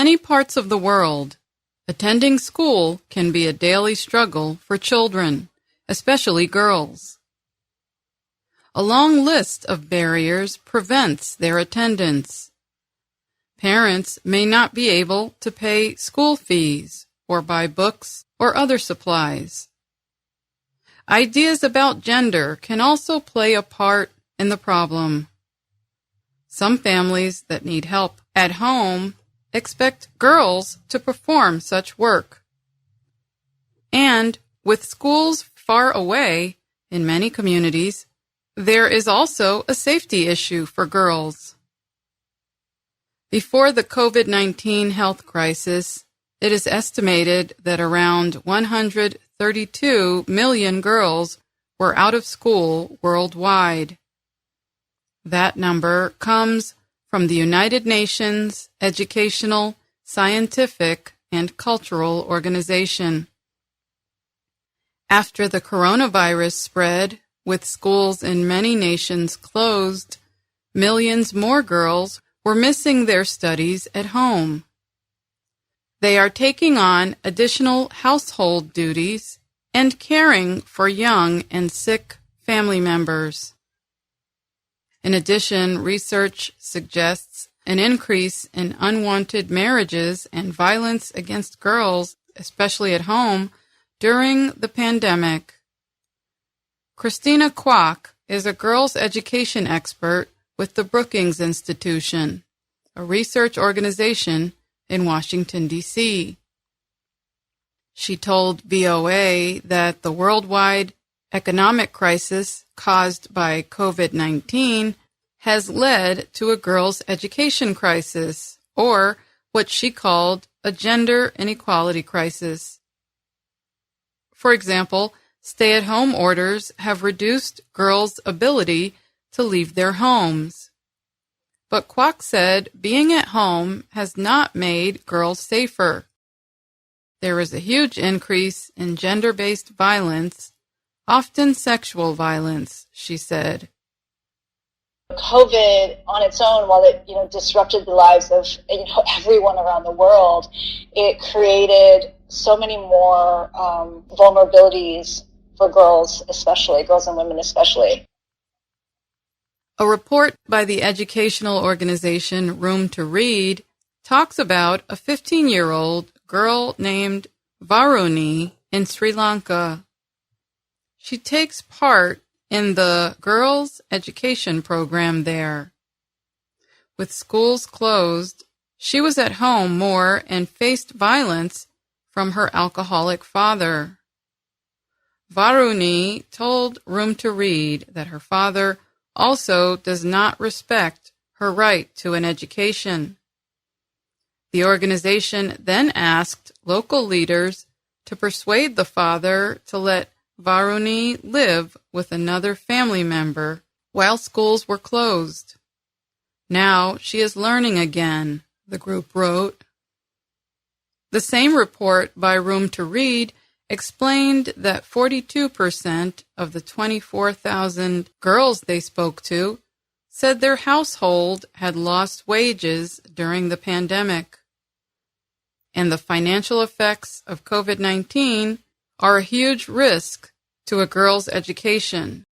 many parts of the world, attending school can be a daily struggle for children, especially girls. A long list of barriers prevents their attendance. Parents may not be able to pay school fees or buy books or other supplies. Ideas about gender can also play a part in the problem. Some families that need help at home expect girls to perform such work. And with schools far away in many communities, there is also a safety issue for girls. Before the COVID-19 health crisis, it is estimated that around 132 million girls were out of school worldwide. That number comes from the United Nations Educational, Scientific, and Cultural Organization. After the coronavirus spread, with schools in many nations closed, millions more girls were missing their studies at home. They are taking on additional household duties and caring for young and sick family members. In addition, research suggests an increase in unwanted marriages and violence against girls, especially at home, during the pandemic. Christina Quoc is a girls' education expert with the Brookings Institution, a research organization in Washington, D.C. She told VOA that the worldwide economic crisis caused by COVID-19 has led to a girls' education crisis, or what she called a gender inequality crisis. For example, stay-at-home orders have reduced girls' ability to leave their homes. But Quoc said being at home has not made girls safer. There is a huge increase in gender-based violence, often sexual violence, she said. COVID on its own, while it disrupted the lives of everyone around the world, it created so many more vulnerabilities for girls, especially girls and women especially. A report by the educational organization Room to Read talks about a 15-year-old girl named Varuni in Sri Lanka. She takes part in the girls' education program there. With schools closed, she was at home more and faced violence from her alcoholic father. Varuni told Room to Read that her father also does not respect her right to an education. The organization then asked local leaders to persuade the father to let Varuni live with another family member while schools were closed. Now she is learning again, the group wrote. The same report by Room to Read explained that 42% of the 24,000 girls they spoke to said their household had lost wages during the pandemic. And the financial effects of COVID-19 are a huge risk to a girl's education.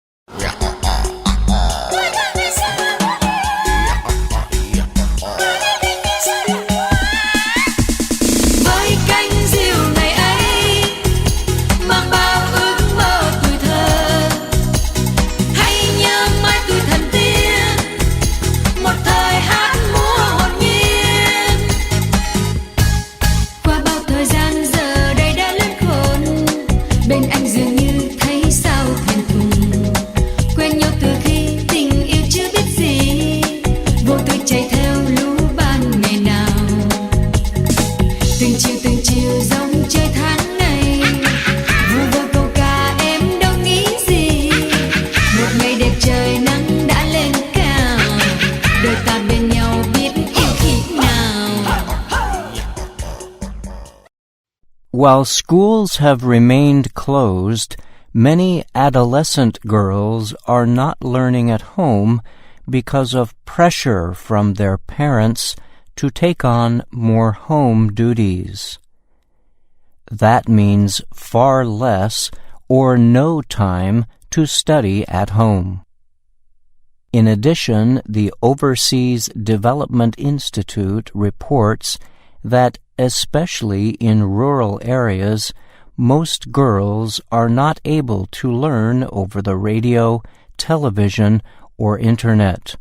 While schools have remained closed, many adolescent girls are not learning at home because of pressure from their parents to take on more home duties. That means far less or no time to study at home. In addition, the Overseas Development Institute reports that, especially in rural areas, most girls are not able to learn over the radio, television, or internet.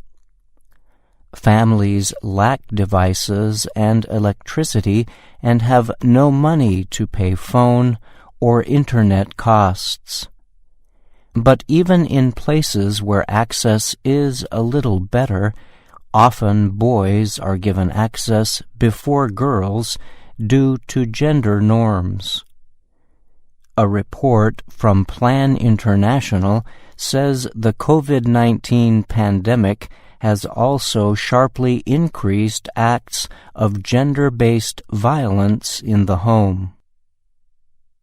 Families lack devices and electricity and have no money to pay phone or internet costs. But even in places where access is a little better, often boys are given access before girls due to gender norms. A report from Plan International says the COVID-19 pandemic has also sharply increased acts of gender-based violence in the home.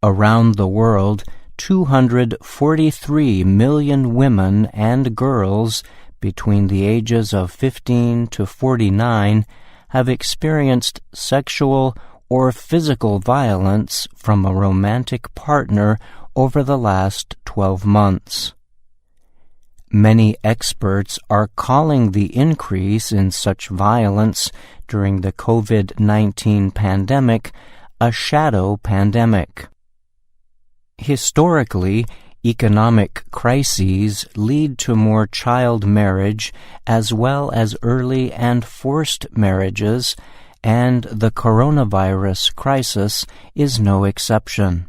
Around the world, 243 million women and girls between the ages of 15 to 49 have experienced sexual or physical violence from a romantic partner over the last 12 months. Many experts are calling the increase in such violence during the COVID-19 pandemic a shadow pandemic. Historically, economic crises lead to more child marriage as well as early and forced marriages, and the coronavirus crisis is no exception.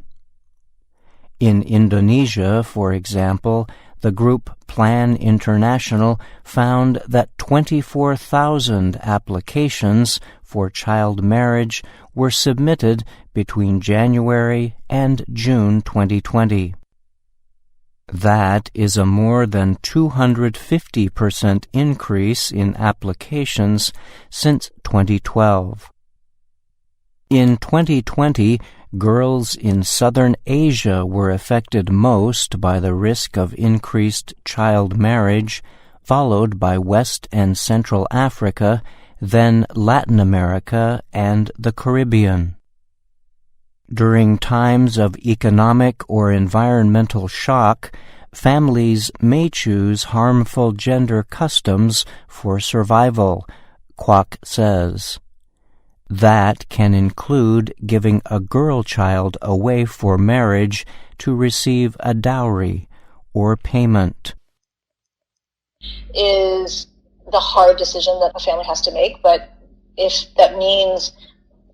In Indonesia, for example, the group Plan International found that 24,000 applications for child marriage were submitted between January and June 2020. That is a more than 250% increase in applications since 2012. In 2020, girls in Southern Asia were affected most by the risk of increased child marriage, followed by West and Central Africa, then Latin America and the Caribbean. During times of economic or environmental shock, families may choose harmful gender customs for survival, Quoc says. That can include giving a girl child away for marriage to receive a dowry or payment. Is the hard decision that a family has to make, but if that means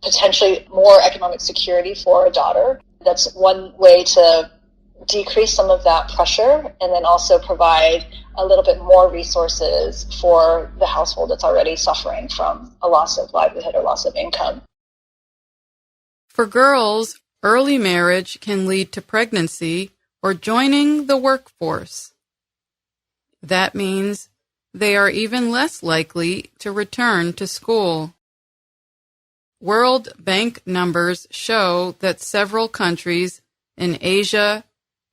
potentially more economic security for a daughter, that's one way to decrease some of that pressure and then also provide a little bit more resources for the household that's already suffering from a loss of livelihood or loss of income. For girls, early marriage can lead to pregnancy or joining the workforce. That means they are even less likely to return to school. World Bank numbers show that several countries in Asia,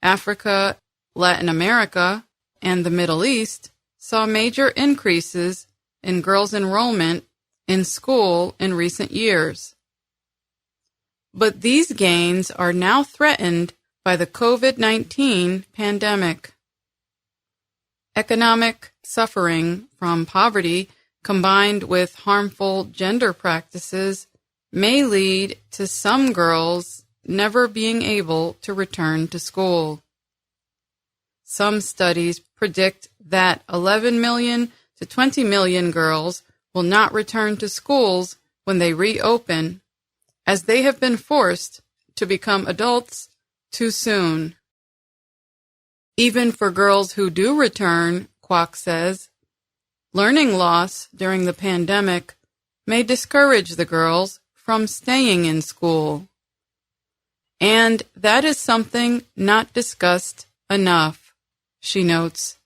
Africa, Latin America, and the Middle East saw major increases in girls' enrollment in school in recent years. But these gains are now threatened by the COVID-19 pandemic. Economic suffering from poverty combined with harmful gender practices may lead to some girls never being able to return to school. Some studies predict that 11 million to 20 million girls will not return to schools when they reopen, as they have been forced to become adults too soon. Even for girls who do return, Quoc says, learning loss during the pandemic may discourage the girls from staying in school. And that is something not discussed enough, she notes.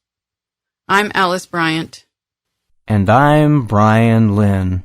I'm Alice Bryant. And I'm Bryan Lynn.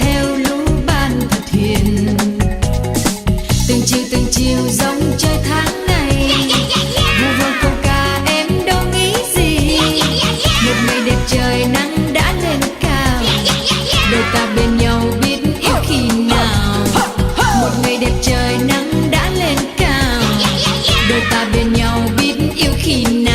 theo lũ ban thật hiền. Từng chiều giống chơi tháng ngày, vu vơ câu ca em đâu nghĩ gì. Một ngày đẹp trời nắng đã lên cao, đôi ta bên nhau biết yêu khi nào. Một ngày đẹp trời nắng đã lên cao, đôi ta bên nhau biết yêu khi nào.